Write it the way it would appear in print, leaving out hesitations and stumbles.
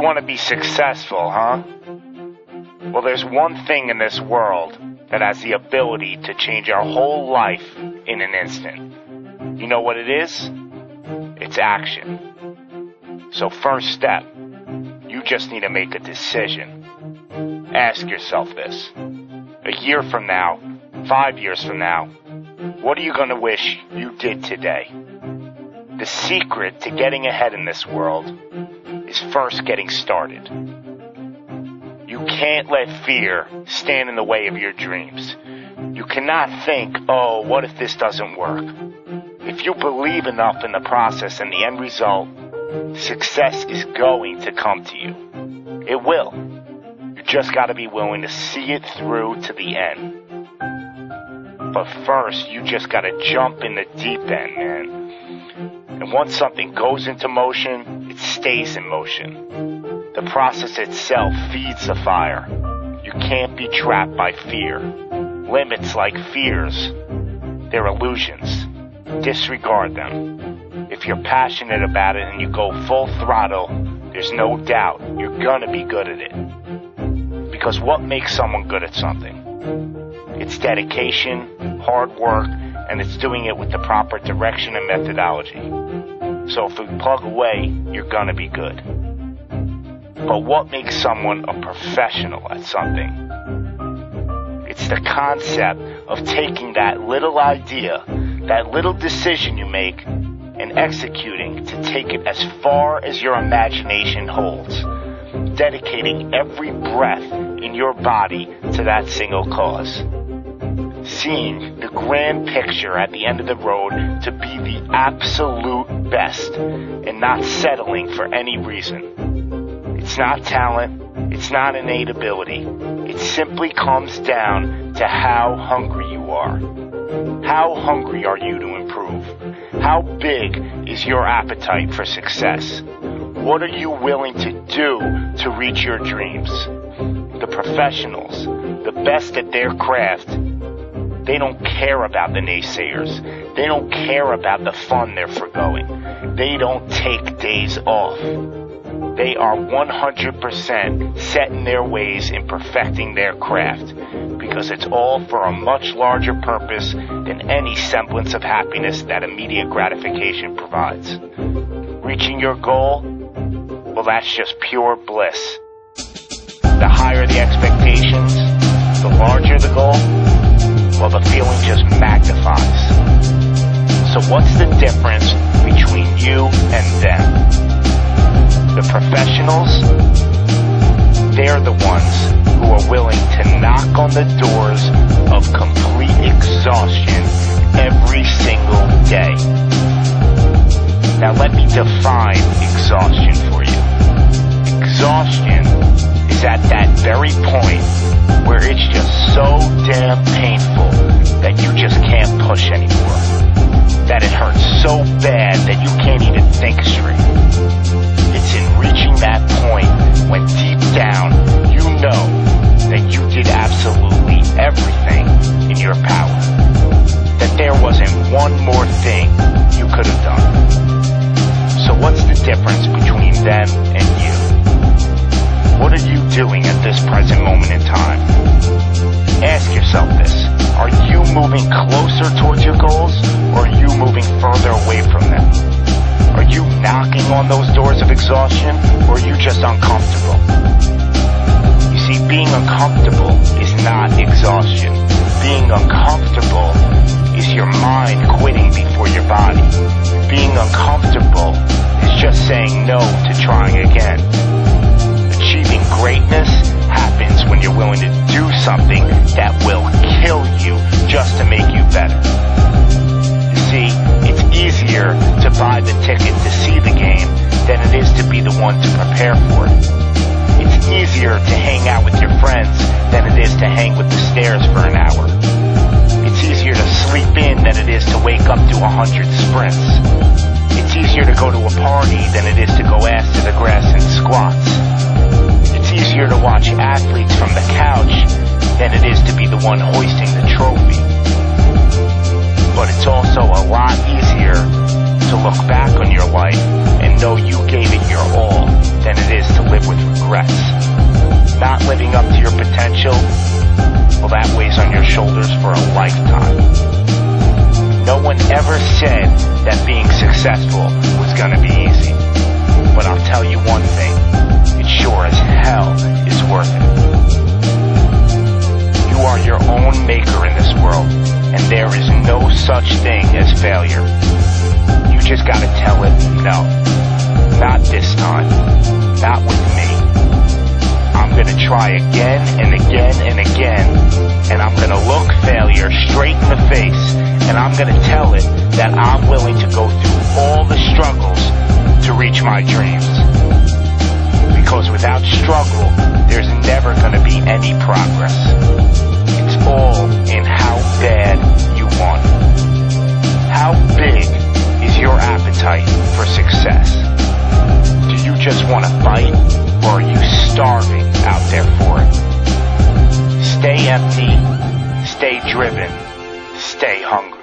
want to be successful, huh? Well, there's one thing in this world that has the ability to change our whole life in an instant. You know what it is? It's action. So first step, you just need to make a decision. Ask yourself this. A year from now, 5 years from now, what are you going to wish you did today? The secret to getting ahead in this world is first getting started. You can't let fear stand in the way of your dreams. You cannot think, oh, what if this doesn't work? If you believe enough in the process and the end result, success is going to come to you. It will. You just got to be willing to see it through to the end. But first, you just got to jump in the deep end, man. And once something goes into motion, it stays in motion. The process itself feeds the fire. You can't be trapped by fear. Limits like fears, they're illusions. Disregard them. If you're passionate about it and you go full throttle, there's no doubt you're gonna be good at it. Because what makes someone good at something? It's dedication, hard work, and it's doing it with the proper direction and methodology. So if you plug away, you're gonna be good. But what makes someone a professional at something? It's the concept of taking that little idea, that little decision you make, and executing to take it as far as your imagination holds, dedicating every breath in your body to that single cause. Seeing the grand picture at the end of the road to be the absolute best and not settling for any reason. It's not talent, it's not innate ability. It simply comes down to how hungry you are. How hungry are you to improve? How big is your appetite for success? What are you willing to do to reach your dreams? The professionals, the best at their craft, they don't care about the naysayers. They don't care about the fun they're forgoing. They don't take days off. They are 100% set in their ways in perfecting their craft because it's all for a much larger purpose than any semblance of happiness that immediate gratification provides. Reaching your goal? Well, that's just pure bliss. The higher the expectations, the larger the goal, well, the feeling just magnifies. So what's the difference between you and them? The professionals, they're the ones who are willing to knock on the doors of complete exhaustion every single day. Now let me define exhaustion for you. Exhaustion is at that very point where it's just so damn painful that you just can't push anymore. That it hurts so bad that you can't even think straight. It's in reaching that point when deep down you know that you did absolutely everything in your power. That there wasn't one more thing you could have done. So what's the difference between them and you? What are you doing at this present moment in time? Ask yourself this. Are you moving closer towards your goals, or are you moving further away from them? Are you knocking on those doors of exhaustion, or are you just uncomfortable? You see, being uncomfortable is not exhaustion. Being uncomfortable is your mind quitting before your body. Being uncomfortable is just saying no to trying again. Achieving greatness happens when you're willing to do something that will kill you just to make you better. You see, it's easier to buy the ticket to see the game than it is to be the one to prepare for it. It's easier to hang out with your friends than it is to hang with the stairs for an hour. It's easier to sleep in than it is to wake up to 100 sprints. It's easier to go to a party than it is to go ass to the grass and squats. It's easier to watch athletes from the couch than it is to be the one hoisting the trophy. But it's also a lot easier to to look back on your life and know you gave it your all than it is to live with regrets. Not living up to your potential, well, that weighs on your shoulders for a lifetime. No one ever said that being successful was gonna be easy. But I'll tell you one thing, it sure as hell is worth it. You are your own maker in this world, and there is no such thing as failure. You just gotta tell it, no, not this time, not with me. I'm gonna try again and again and again, and I'm gonna look failure straight in the face, and I'm gonna tell it that I'm willing to go through all the struggles to reach my dreams. Because without struggle, there's never gonna be any progress. It's all in how bad you want it. How big is your appetite for success? Do you just want to fight, or are you starving out there for it? Stay empty, stay driven, stay hungry.